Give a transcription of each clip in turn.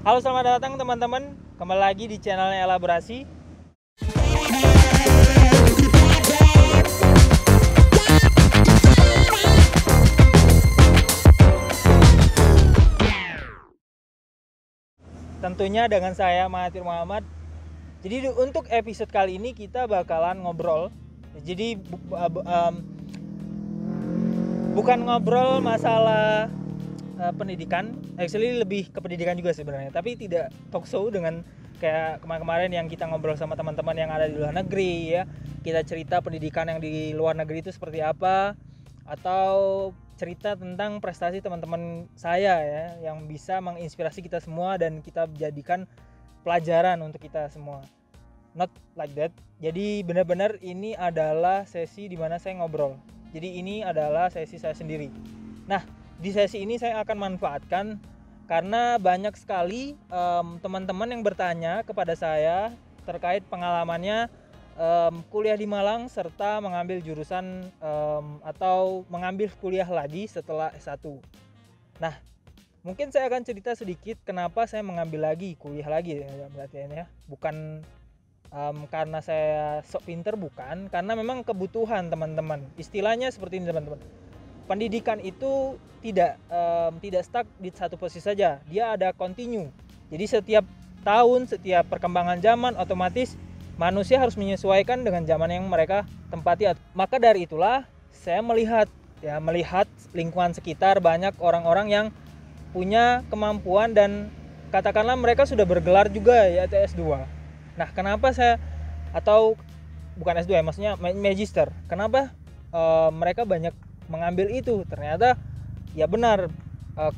Halo, selamat datang teman-teman, kembali lagi di channelnya Elaborasi. Tentunya dengan saya Mahathir Muhammad. Jadi untuk episode kali ini kita bakalan ngobrol. Jadi bukan ngobrol masalah pendidikan, actually lebih ke pendidikan juga sebenarnya, tapi tidak talk show dengan kayak kemarin-kemarin yang kita ngobrol sama teman-teman yang ada di luar negeri ya. Kita cerita pendidikan yang di luar negeri itu seperti apa, atau cerita tentang prestasi teman-teman saya ya yang bisa menginspirasi kita semua dan kita jadikan pelajaran untuk kita semua. Not like that. Jadi benar-benar ini adalah sesi di mana saya ngobrol. Jadi ini adalah sesi saya sendiri. Nah, di sesi ini saya akan manfaatkan karena banyak sekali teman-teman yang bertanya kepada saya terkait pengalamannya kuliah di Malang serta mengambil jurusan atau mengambil kuliah lagi setelah S1. Nah, mungkin saya akan cerita sedikit kenapa saya mengambil lagi kuliah lagi ya, berarti ya. Bukan karena saya sok pinter, bukan, karena memang kebutuhan teman-teman. Istilahnya seperti ini teman-teman. Pendidikan itu tidak stuck di satu posisi saja, dia ada continue. Jadi setiap tahun, setiap perkembangan zaman, otomatis manusia harus menyesuaikan dengan zaman yang mereka tempati. Maka dari itulah saya melihat lingkungan sekitar, banyak orang-orang yang punya kemampuan dan katakanlah mereka sudah bergelar juga ya S2. Nah, kenapa saya, atau bukan S2 ya, maksudnya magister, kenapa mereka banyak mengambil itu? Ternyata ya benar,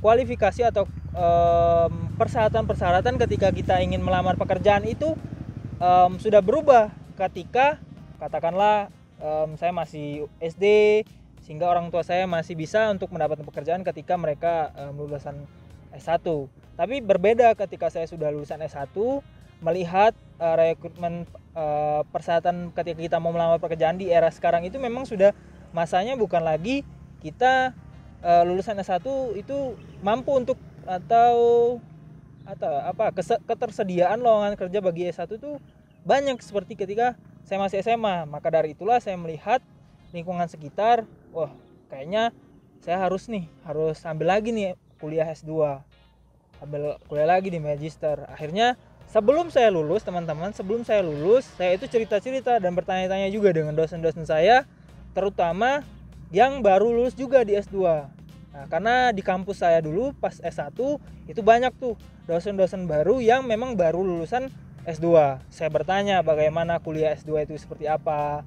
kualifikasi atau persyaratan ketika kita ingin melamar pekerjaan itu sudah berubah ketika katakanlah saya masih SD, sehingga orang tua saya masih bisa untuk mendapatkan pekerjaan ketika mereka lulusan S1. Tapi berbeda ketika saya sudah lulusan S1, melihat rekrutmen persyaratan ketika kita mau melamar pekerjaan di era sekarang itu memang sudah masanya bukan lagi kita lulusan S1 itu mampu untuk atau ketersediaan lowongan kerja bagi S1 itu banyak seperti ketika saya masih SMA. Maka dari itulah saya melihat lingkungan sekitar, wah kayaknya saya harus ambil lagi nih kuliah S2, ambil kuliah lagi di magister. Akhirnya sebelum saya lulus teman-teman, saya itu cerita-cerita dan bertanya-tanya juga dengan dosen-dosen saya, terutama yang baru lulus juga di S2. Nah, karena di kampus saya dulu pas S1 itu banyak tuh dosen-dosen baru yang memang baru lulusan S2. Saya bertanya bagaimana kuliah S2 itu seperti apa.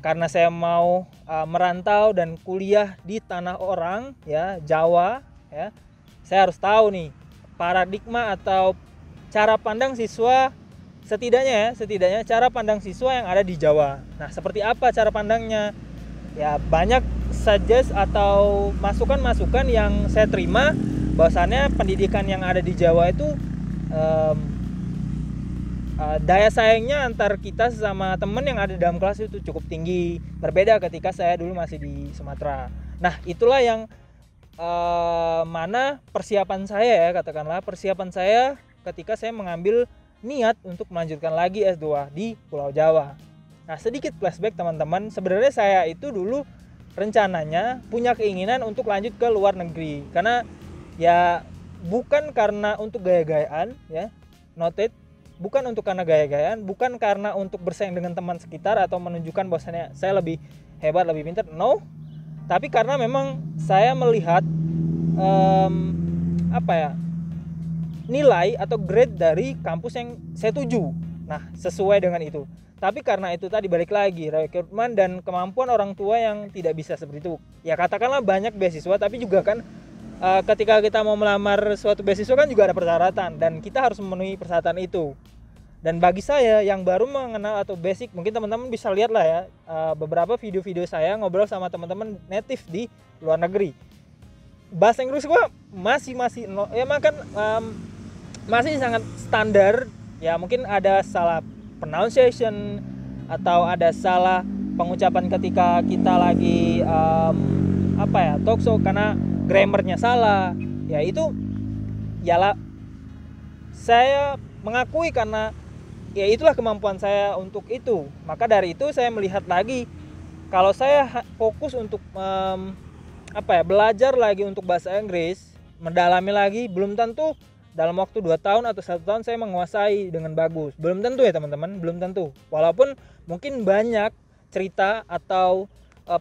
Karena saya mau merantau dan kuliah di tanah orang ya, Jawa ya. Saya harus tahu nih paradigma atau cara pandang siswa, setidaknya cara pandang siswa yang ada di Jawa. Nah, seperti apa cara pandangnya? Ya banyak suggest atau masukan-masukan yang saya terima bahwasannya pendidikan yang ada di Jawa itu daya saingnya antar kita sesama teman yang ada dalam kelas itu cukup tinggi, berbeda ketika saya dulu masih di Sumatera. Nah, itulah yang mana persiapan saya ketika saya mengambil niat untuk melanjutkan lagi S2 di Pulau Jawa. Nah, sedikit flashback teman-teman, sebenarnya saya itu dulu rencananya punya keinginan untuk lanjut ke luar negeri, karena ya bukan karena untuk gaya-gayaan ya, noted, bukan untuk karena gaya-gayaan, bukan karena untuk bersaing dengan teman sekitar atau menunjukkan bahwasannya saya lebih hebat, lebih pintar, no, tapi karena memang saya melihat nilai atau grade dari kampus yang saya tuju. Nah, sesuai dengan itu. Tapi karena itu tadi balik lagi rekrutmen dan kemampuan orang tua yang tidak bisa seperti itu. Ya katakanlah banyak beasiswa, tapi juga kan ketika kita mau melamar suatu beasiswa kan juga ada persyaratan dan kita harus memenuhi persyaratan itu. Dan bagi saya yang baru mengenal atau basic, mungkin teman-teman bisa lihat lah ya beberapa video-video saya ngobrol sama teman-teman native di luar negeri. Bahasa Inggris gua masih masih sangat standar. Ya mungkin ada salah pronunciation atau ada salah pengucapan ketika kita lagi talk show karena grammarnya salah. Ya itu saya mengakui karena ya itulah kemampuan saya untuk itu. Maka dari itu saya melihat lagi, kalau saya fokus untuk belajar lagi untuk bahasa Inggris, mendalami lagi, belum tentu dalam waktu 2 tahun atau 1 tahun saya menguasai dengan bagus. Belum tentu ya teman-teman, belum tentu. Walaupun mungkin banyak cerita atau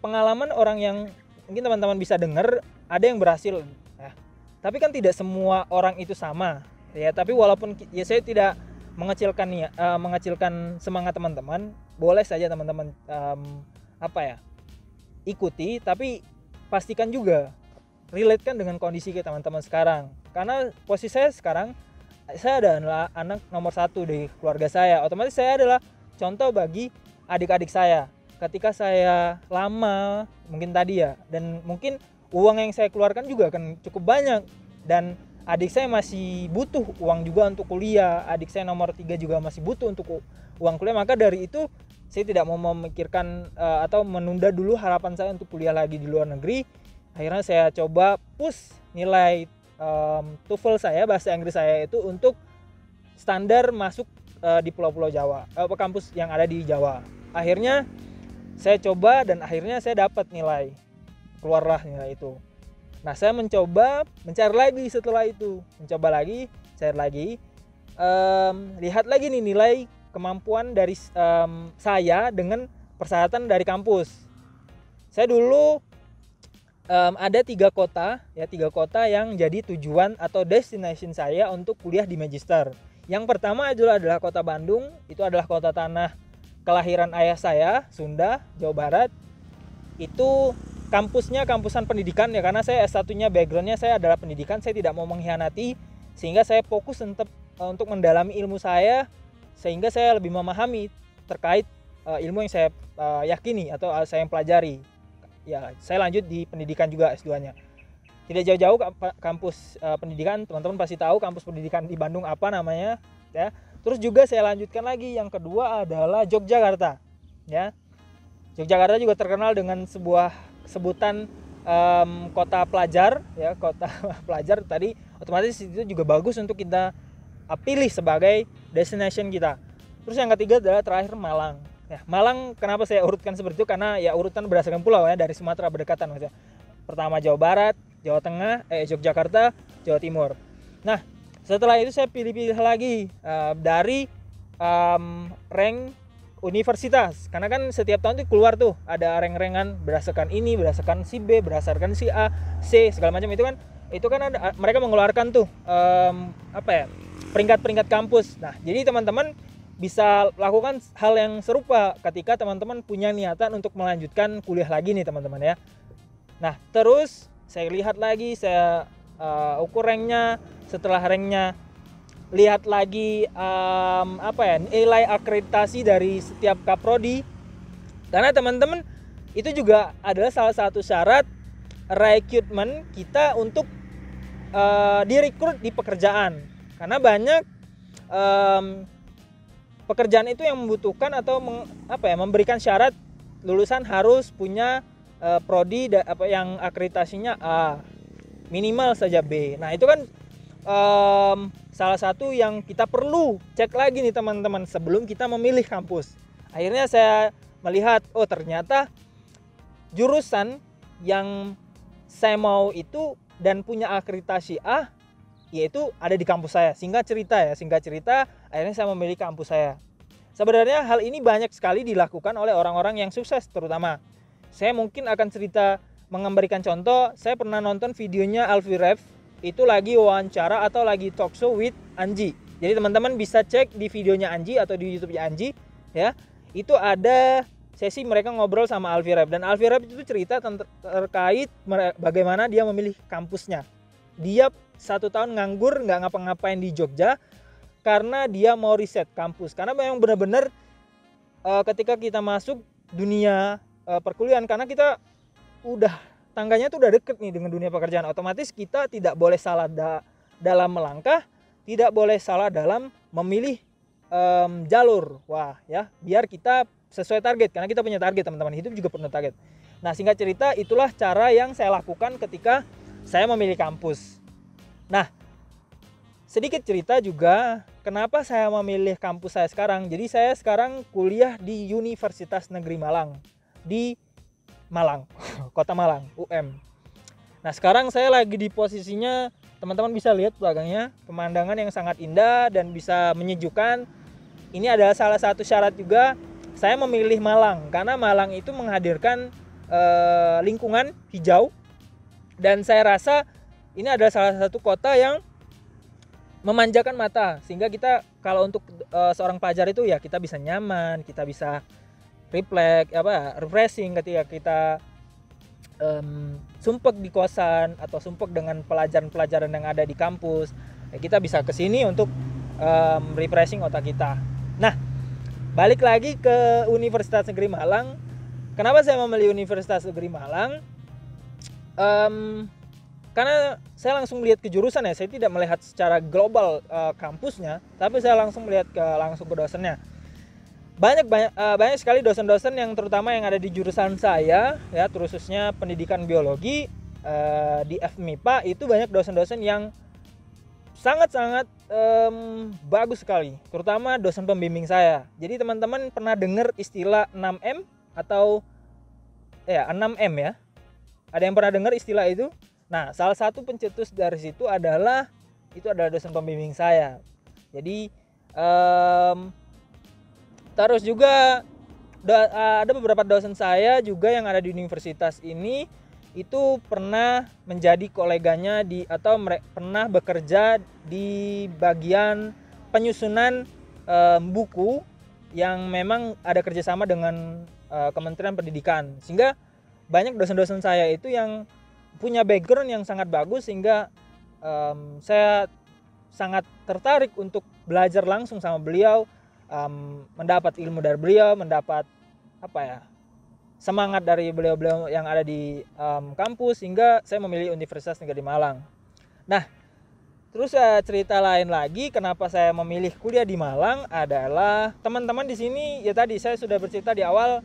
pengalaman orang yang mungkin teman-teman bisa dengar, ada yang berhasil ya. Tapi kan tidak semua orang itu sama ya. Tapi walaupun ya saya tidak mengecilkan semangat teman-teman, boleh saja teman-teman ikuti, tapi pastikan juga relatekan dengan kondisi kita teman-teman sekarang. Karena posisi saya sekarang, saya adalah anak nomor 1 di keluarga saya. Otomatis saya adalah contoh bagi adik-adik saya. Ketika saya lama mungkin tadi ya, dan mungkin uang yang saya keluarkan juga akan cukup banyak, dan adik saya masih butuh uang juga untuk kuliah. Adik saya nomor 3 juga masih butuh untuk uang kuliah. Maka dari itu saya tidak mau memikirkan atau menunda dulu harapan saya untuk kuliah lagi di luar negeri. Akhirnya saya coba push nilai TOEFL saya, bahasa Inggris saya itu untuk standar masuk di pulau-pulau Jawa, kampus yang ada di Jawa. Akhirnya saya coba dan akhirnya saya dapat nilai, keluarlah nilai itu. Nah, saya mencoba mencari lagi setelah itu, cari lagi, lihat lagi nih nilai kemampuan dari saya dengan persyaratan dari kampus. Saya dulu ada 3 kota yang jadi tujuan atau destination saya untuk kuliah di magister. Yang pertama adalah kota Bandung, itu adalah kota tanah kelahiran ayah saya, Sunda, Jawa Barat. Itu kampusnya kampusan pendidikan ya, karena saya S1-nya background-nya saya adalah pendidikan, saya tidak mau mengkhianati, sehingga saya fokus untuk mendalami ilmu saya, sehingga saya lebih memahami terkait ilmu yang saya yakini atau saya yang pelajari. Ya, saya lanjut di pendidikan juga S2-nya. Tidak jauh-jauh kampus pendidikan, teman-teman pasti tahu kampus pendidikan di Bandung apa namanya, ya. Terus juga saya lanjutkan lagi, yang kedua adalah Yogyakarta, ya. Yogyakarta juga terkenal dengan sebuah sebutan kota pelajar, ya, kota pelajar tadi, otomatis itu juga bagus untuk kita pilih sebagai destination kita. Terus yang ketiga adalah terakhir Malang. Ya, Malang kenapa saya urutkan seperti itu? Karena ya urutan berdasarkan pulau ya, dari Sumatera berdekatan maksudnya. Pertama Jawa Barat, Jawa Tengah, Yogyakarta, Jawa Timur. Nah, setelah itu saya pilih-pilih lagi dari rank universitas. Karena kan setiap tahun itu keluar tuh ada rank-rankan berdasarkan ini, berdasarkan si B, berdasarkan si A, C, segala macam itu kan ada, mereka mengeluarkan tuh peringkat-peringkat kampus. Nah, jadi teman-teman bisa lakukan hal yang serupa ketika teman-teman punya niatan untuk melanjutkan kuliah lagi nih teman-teman ya. Nah, terus saya lihat lagi, saya ukur ranknya. Setelah ranknya, lihat lagi nilai akreditasi dari setiap kaprodi. Karena teman-teman itu juga adalah salah satu syarat rekrutmen kita untuk direkrut di pekerjaan. Karena banyak pekerjaan itu yang membutuhkan atau memberikan syarat lulusan harus punya prodi yang akreditasinya A, minimal saja B. Nah, itu kan salah satu yang kita perlu cek lagi nih teman-teman sebelum kita memilih kampus. Akhirnya saya melihat, oh ternyata jurusan yang saya mau itu dan punya akreditasi A, yaitu ada di kampus saya. Singkat cerita akhirnya saya memilih kampus saya. Sebenarnya hal ini banyak sekali dilakukan oleh orang-orang yang sukses terutama. Saya mungkin akan cerita, memberikan contoh. Saya pernah nonton videonya Alfie Rev, itu lagi wawancara atau lagi talk show with Anji. Jadi teman-teman bisa cek di videonya Anji atau di YouTube-nya Anji ya. Itu ada sesi mereka ngobrol sama Alfie Rev, dan Alfie Rev itu cerita terkait bagaimana dia memilih kampusnya. Dia 1 tahun nganggur, nggak ngapa-ngapain di Jogja karena dia mau riset kampus. Karena memang benar-benar ketika kita masuk dunia perkuliahan, karena kita tangganya tuh udah deket nih dengan dunia pekerjaan, otomatis kita tidak boleh salah dalam melangkah, tidak boleh salah dalam memilih jalur. Wah ya, biar kita sesuai target, karena kita punya target teman-teman, hidup juga punya target. Nah, singkat cerita itulah cara yang saya lakukan ketika saya memilih kampus. Nah, sedikit cerita juga kenapa saya memilih kampus saya sekarang. Jadi saya sekarang kuliah di Universitas Negeri Malang, di Malang, Kota Malang, UM. Nah sekarang saya lagi di posisinya, teman-teman bisa lihat belakangnya, pemandangan yang sangat indah dan bisa menyejukkan. Ini adalah salah satu syarat juga saya memilih Malang, karena Malang itu menghadirkan lingkungan hijau, dan saya rasa ini adalah salah satu kota yang memanjakan mata, sehingga kita kalau untuk seorang pelajar itu ya kita bisa nyaman, kita bisa refreshing ketika kita sumpek di kosan atau sumpek dengan pelajaran-pelajaran yang ada di kampus. Ya, kita bisa kesini untuk refreshing otak kita. Nah, balik lagi ke Universitas Negeri Malang. Kenapa saya memilih Universitas Negeri Malang? Karena saya langsung melihat ke jurusan ya, saya tidak melihat secara global kampusnya, tapi saya langsung melihat langsung ke dosennya. Banyak sekali dosen-dosen yang terutama yang ada di jurusan saya ya, khususnya pendidikan biologi di FMIPA, itu banyak dosen-dosen yang sangat-sangat bagus sekali, terutama dosen pembimbing saya. Jadi teman-teman pernah dengar istilah 6M atau 6M ya? Ada yang pernah dengar istilah itu? Nah, salah satu pencetus dari situ adalah dosen pembimbing saya. Jadi terus juga ada beberapa dosen saya juga yang ada di universitas ini itu pernah menjadi koleganya pernah bekerja di bagian penyusunan buku yang memang ada kerjasama dengan Kementerian Pendidikan, sehingga banyak dosen-dosen saya itu yang punya background yang sangat bagus, sehingga saya sangat tertarik untuk belajar langsung sama beliau, mendapat ilmu dari beliau, mendapat semangat dari beliau-beliau yang ada di kampus, sehingga saya memilih Universitas Negeri Malang. Nah, terus cerita lain lagi kenapa saya memilih kuliah di Malang adalah teman-teman di sini ya, tadi saya sudah bercerita di awal,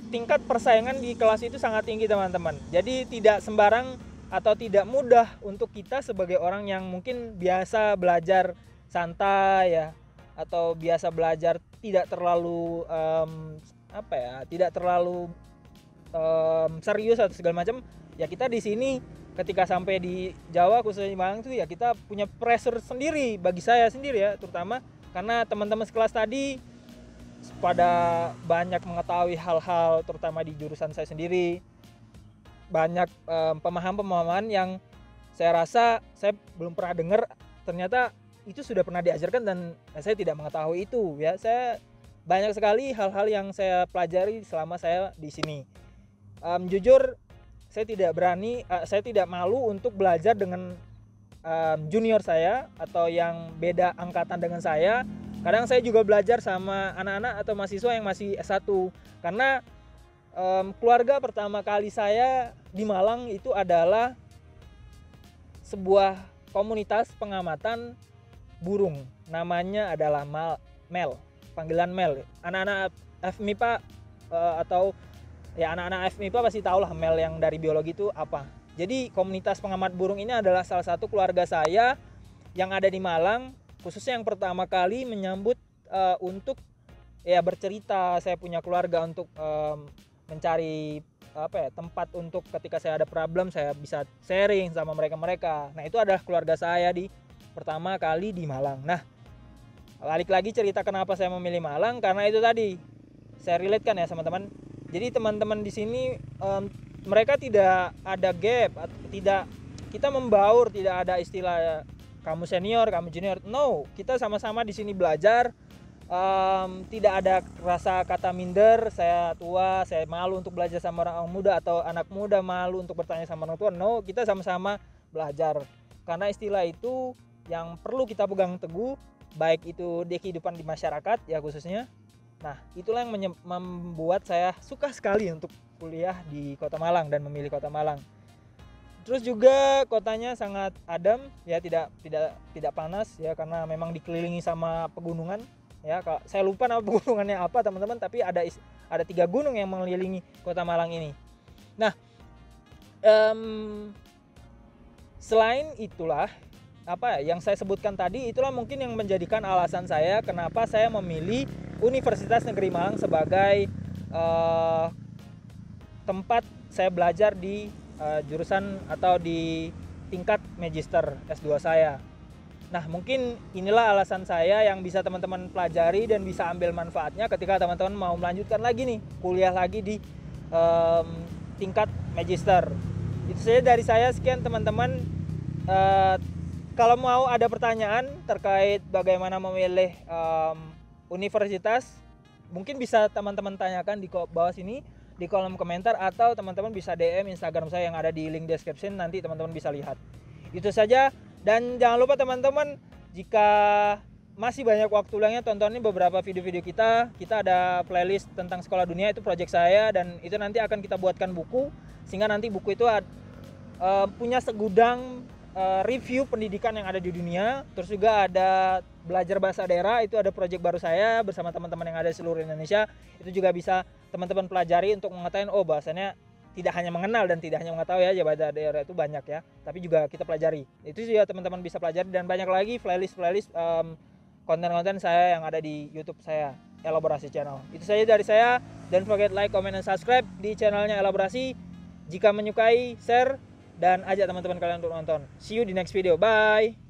tingkat persaingan di kelas itu sangat tinggi teman-teman. Jadi tidak sembarang atau tidak mudah untuk kita sebagai orang yang mungkin biasa belajar santai ya, atau biasa belajar tidak terlalu serius atau segala macam. Ya kita di sini ketika sampai di Jawa khususnya di Malang itu ya kita punya pressure sendiri, bagi saya sendiri ya, terutama karena teman-teman sekelas tadi pada banyak mengetahui hal-hal terutama di jurusan saya sendiri, banyak pemahaman yang saya rasa saya belum pernah dengar, ternyata itu sudah pernah diajarkan dan saya tidak mengetahui itu ya. Saya banyak sekali hal-hal yang saya pelajari selama saya di sini. Jujur saya tidak malu untuk belajar dengan junior saya atau yang beda angkatan dengan saya. Kadang saya juga belajar sama anak-anak atau mahasiswa yang masih S1, karena keluarga pertama kali saya di Malang itu adalah sebuah komunitas pengamatan burung, namanya adalah Mel, panggilan Mel. Anak-anak FMIPA atau ya anak-anak FMIPA pasti tahu lah Mel yang dari biologi itu apa. Jadi komunitas pengamat burung ini adalah salah satu keluarga saya yang ada di Malang, khususnya yang pertama kali menyambut untuk ya bercerita. Saya punya keluarga untuk mencari tempat untuk ketika saya ada problem saya bisa sharing sama mereka. Nah, itu adalah keluarga saya di pertama kali di Malang. Nah, balik lagi cerita kenapa saya memilih Malang, karena itu tadi saya relate kan ya sama teman. Jadi teman-teman di sini mereka tidak ada gap, tidak kita membaur, tidak ada istilah kamu senior, kamu junior. No, kita sama-sama di sini belajar. Tidak ada rasa kata minder, saya tua, saya malu untuk belajar sama orang muda, atau anak muda malu untuk bertanya sama orang tua. No, kita sama-sama belajar. Karena istilah itu yang perlu kita pegang teguh, baik itu di kehidupan di masyarakat ya khususnya. Nah, itulah yang membuat saya suka sekali untuk kuliah di Kota Malang dan memilih Kota Malang. Terus juga kotanya sangat adem ya, tidak panas ya, karena memang dikelilingi sama pegunungan. Ya, saya lupa nama pegunungannya apa teman-teman, tapi ada 3 gunung yang mengelilingi Kota Malang ini. Nah, selain itulah apa yang saya sebutkan tadi, itulah mungkin yang menjadikan alasan saya kenapa saya memilih Universitas Negeri Malang sebagai tempat saya belajar di jurusan atau di tingkat magister S2 saya. Nah, mungkin inilah alasan saya yang bisa teman-teman pelajari dan bisa ambil manfaatnya ketika teman-teman mau melanjutkan lagi nih, kuliah lagi di tingkat magister. Itu saja dari saya, sekian teman-teman. Kalau mau ada pertanyaan terkait bagaimana memilih universitas, mungkin bisa teman-teman tanyakan di bawah sini di kolom komentar, atau teman-teman bisa DM Instagram saya yang ada di link description, nanti teman-teman bisa lihat. Itu saja, dan jangan lupa teman-teman, jika masih banyak waktu luangnya, tontonin beberapa video-video kita. Kita ada playlist tentang sekolah dunia, itu project saya, dan itu nanti akan kita buatkan buku, sehingga nanti buku itu punya segudang review pendidikan yang ada di dunia. Terus juga ada belajar bahasa daerah, itu ada project baru saya bersama teman-teman yang ada di seluruh Indonesia. Itu juga bisa teman-teman pelajari untuk mengetahui, oh bahasanya tidak hanya mengenal dan tidak hanya mengetahui aja, bahasa daerah itu banyak ya, tapi juga kita pelajari. Itu juga teman-teman bisa pelajari, dan banyak lagi playlist konten-konten saya yang ada di YouTube saya, Elaborasi Channel. Itu saja dari saya, dan forget like, comment, dan subscribe di channelnya Elaborasi. Jika menyukai, share, dan ajak teman-teman kalian untuk nonton. See you di next video. Bye.